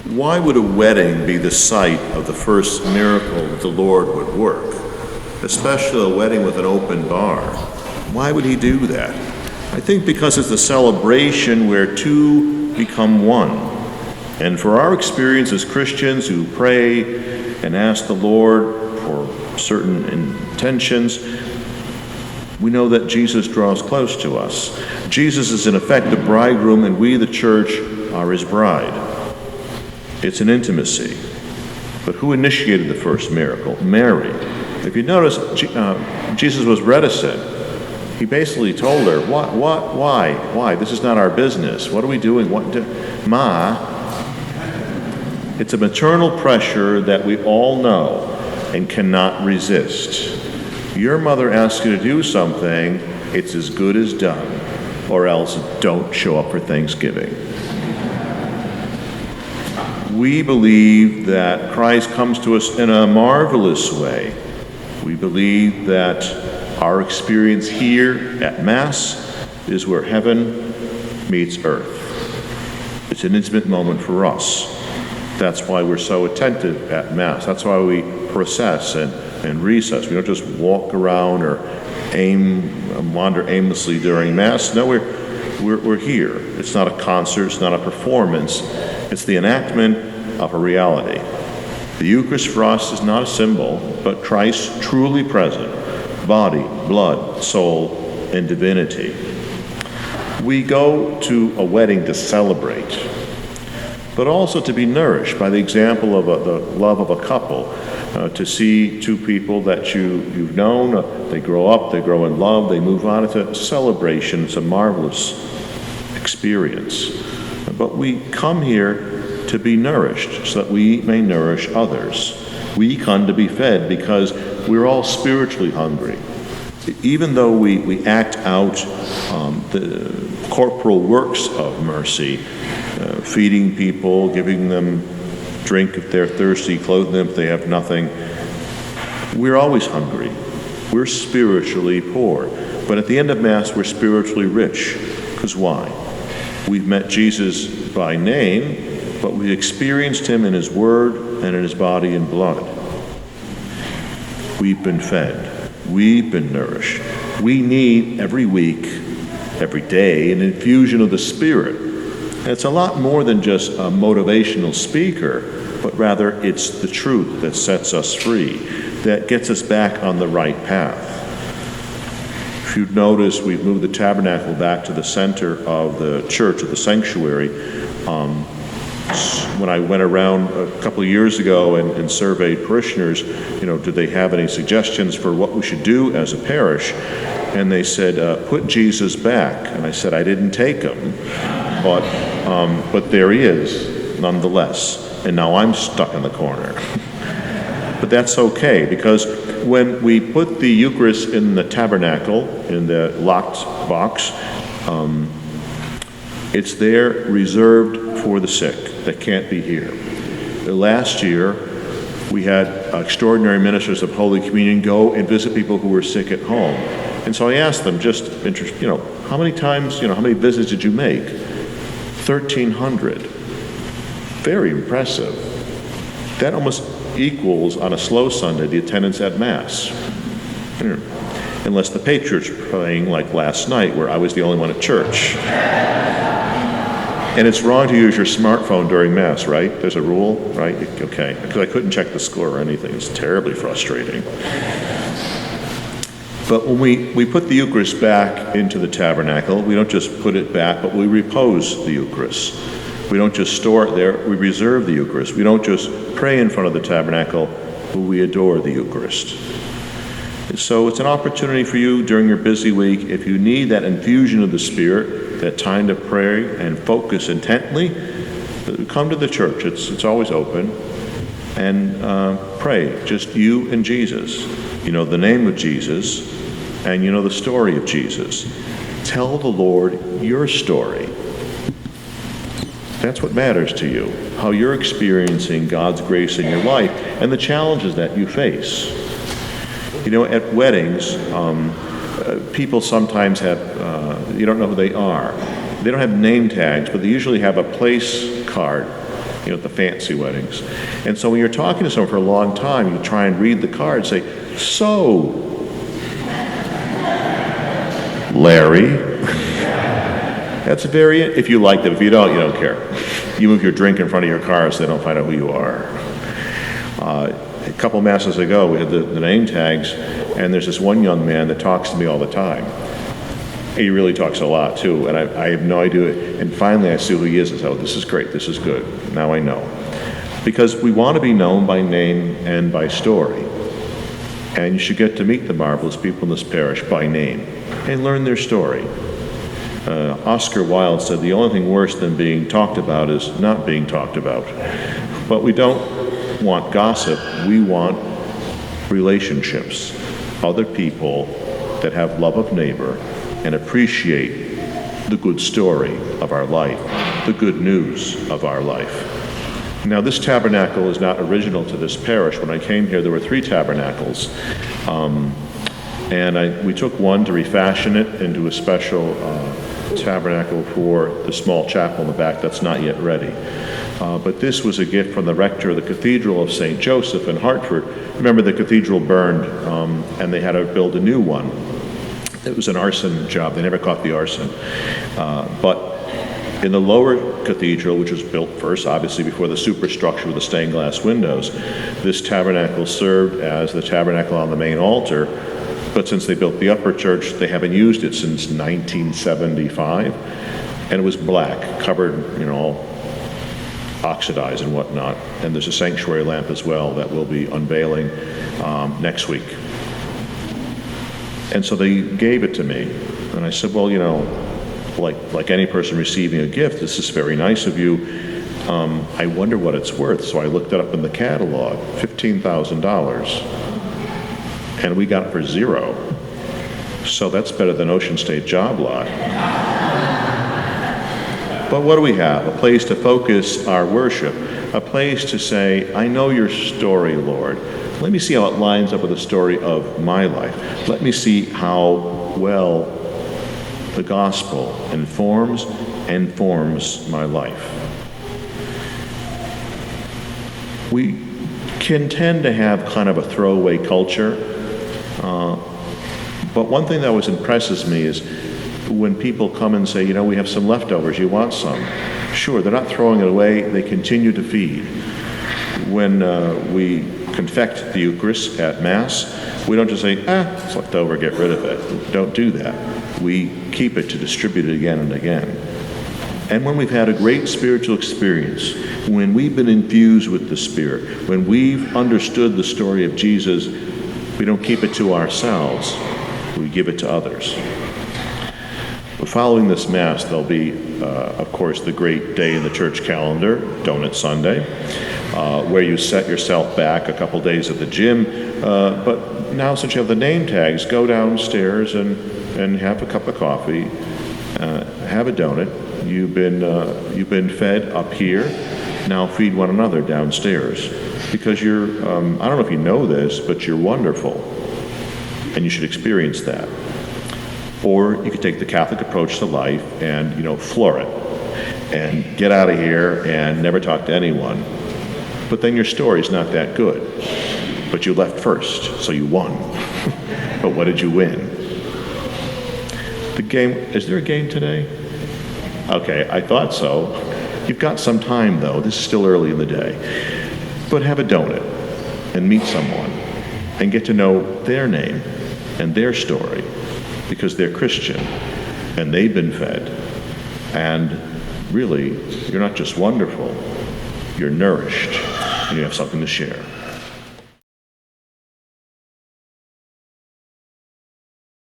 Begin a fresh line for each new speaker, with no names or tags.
Why would a wedding be the site of the first miracle that the Lord would work? Especially a wedding with an open bar. Why would he do that? I think because it's a celebration where two become one. And for our experience as Christians who pray and ask the Lord for certain intentions, we know that Jesus draws close to us. Jesus is in effect the bridegroom, and we, the church, are his bride. It's an intimacy. But who initiated the first miracle? Mary. If you notice, Jesus was reticent. He basically told her, why? This is not our business. What are we doing? Ma, it's a maternal pressure that we all know and cannot resist. Your mother asks you to do something, it's as good as done, or else don't show up for Thanksgiving. We believe that Christ comes to us in a marvelous way. We believe that our experience here at Mass is where heaven meets earth. It's an intimate moment for us. That's why we're so attentive at Mass. That's why we process and recess. We don't just walk around or wander aimlessly during Mass. No, we're here. It's not a concert. It's not a performance. It's the enactment of a reality. The Eucharist for us is not a symbol, but Christ truly present, body, blood, soul, and divinity. We go to a wedding to celebrate, but also to be nourished by the example of the love of a couple, to see two people that you've known, they grow up, they grow in love, they move on. It's a celebration. It's a marvelous experience. But we come here to be nourished so that we may nourish others. We come to be fed because we're all spiritually hungry. Even though we act out the corporal works of mercy, feeding people, giving them drink if they're thirsty, clothing them if they have nothing, we're always hungry. We're spiritually poor. But at the end of Mass, we're spiritually rich. Because why? We've met Jesus by name, but we experienced him in his word and in his body and blood. We've been fed. We've been nourished. We need every week, every day, an infusion of the Spirit. And it's a lot more than just a motivational speaker, but rather it's the truth that sets us free, that gets us back on the right path. If you've noticed, we've moved the tabernacle back to the center of the church, of the sanctuary. When I went around a couple of years ago and surveyed parishioners, did they have any suggestions for what we should do as a parish? And they said, put Jesus back. And I said, I didn't take him, but there he is, nonetheless. And now I'm stuck in the corner. But that's okay, because when we put the Eucharist in the tabernacle, in the locked box, it's there reserved for the sick that can't be here. Last year, we had extraordinary ministers of Holy Communion go and visit people who were sick at home. And so I asked them, how many times, how many visits did you make? 1,300. Very impressive. That almost equals, on a slow Sunday, the attendance at Mass. Unless the patriarch's praying like last night, where I was the only one at church. And it's wrong to use your smartphone during Mass, right? There's a rule, right? Okay, because I couldn't check the score or anything. It's terribly frustrating. But when we put the Eucharist back into the tabernacle, we don't just put it back, but we repose the Eucharist. We don't just store it there, we reserve the Eucharist. We don't just pray in front of the tabernacle, but we adore the Eucharist. So it's an opportunity for you during your busy week, if you need that infusion of the Spirit, that time to pray and focus intently, come to the church. It's always open. And pray, just you and Jesus. You know the name of Jesus, and you know the story of Jesus. Tell the Lord your story. That's what matters to you, how you're experiencing God's grace in your life and the challenges that you face. At weddings, people sometimes have, you don't know who they are. They don't have name tags, but they usually have a place card the fancy weddings. And so when you're talking to someone for a long time, you try and read the card, say, "So, Larry." That's if you like them. If you don't care. You move your drink in front of your car so they don't find out who you are. A couple masses ago, we had the name tags, and there's this one young man that talks to me all the time. He really talks a lot, too, and I have no idea. And finally, I see who he is, and say, "Oh, this is great, this is good. Now I know." Because we want to be known by name and by story. And you should get to meet the marvelous people in this parish by name and learn their story. Oscar Wilde said, "The only thing worse than being talked about is not being talked about." But we don't want gossip, we want relationships, other people that have love of neighbor and appreciate the good story of our life, the good news of our life. Now, this tabernacle is not original to this parish. When I came here, there were 3 tabernacles. We took one to refashion it into a special tabernacle for the small chapel in the back that's not yet ready. But this was a gift from the rector of the Cathedral of St. Joseph in Hartford. Remember, the cathedral burned, and they had to build a new one. It was an arson job. They never caught the arson. But in the lower cathedral, which was built first, obviously, before the superstructure with the stained glass windows, this tabernacle served as the tabernacle on the main altar. But since they built the upper church, they haven't used it since 1975. And it was black, covered, all oxidized and whatnot. And there's a sanctuary lamp as well that we'll be unveiling next week. And so they gave it to me. And I said, well, like any person receiving a gift, this is very nice of you. I wonder what it's worth. So I looked it up in the catalog, $15,000. And we got it for 0. So that's better than Ocean State job lot. But what do we have? A place to focus our worship, a place to say, I know your story, Lord. Let me see how it lines up with the story of my life. Let me see how well the gospel informs and forms my life. We can tend to have kind of a throwaway culture. But one thing that always impresses me is when people come and say, we have some leftovers, you want some? Sure, they're not throwing it away, they continue to feed. When we confect the Eucharist at Mass, we don't just say, it's left over, get rid of it. Don't do that. We keep it to distribute it again and again. And when we've had a great spiritual experience, when we've been infused with the Spirit, when we've understood the story of Jesus, we don't keep it to ourselves, we give it to others. Following this Mass, there'll be, of course, the great day in the church calendar, Donut Sunday, where you set yourself back a couple days at the gym. But now, since you have the name tags, go downstairs and have a cup of coffee, have a donut. You've been fed up here. Now feed one another downstairs. Because you're, I don't know if you know this, but you're wonderful. And you should experience that. Or you could take the Catholic approach to life and, floor it. And get out of here and never talk to anyone. But then your story's not that good. But you left first, so you won. But what did you win? The game, is there a game today? Okay, I thought so. You've got some time, though. This is still early in the day. But have a donut and meet someone and get to know their name and their story because they're Christian and they've been fed. And really, you're not just wonderful, you're nourished and you have something to share.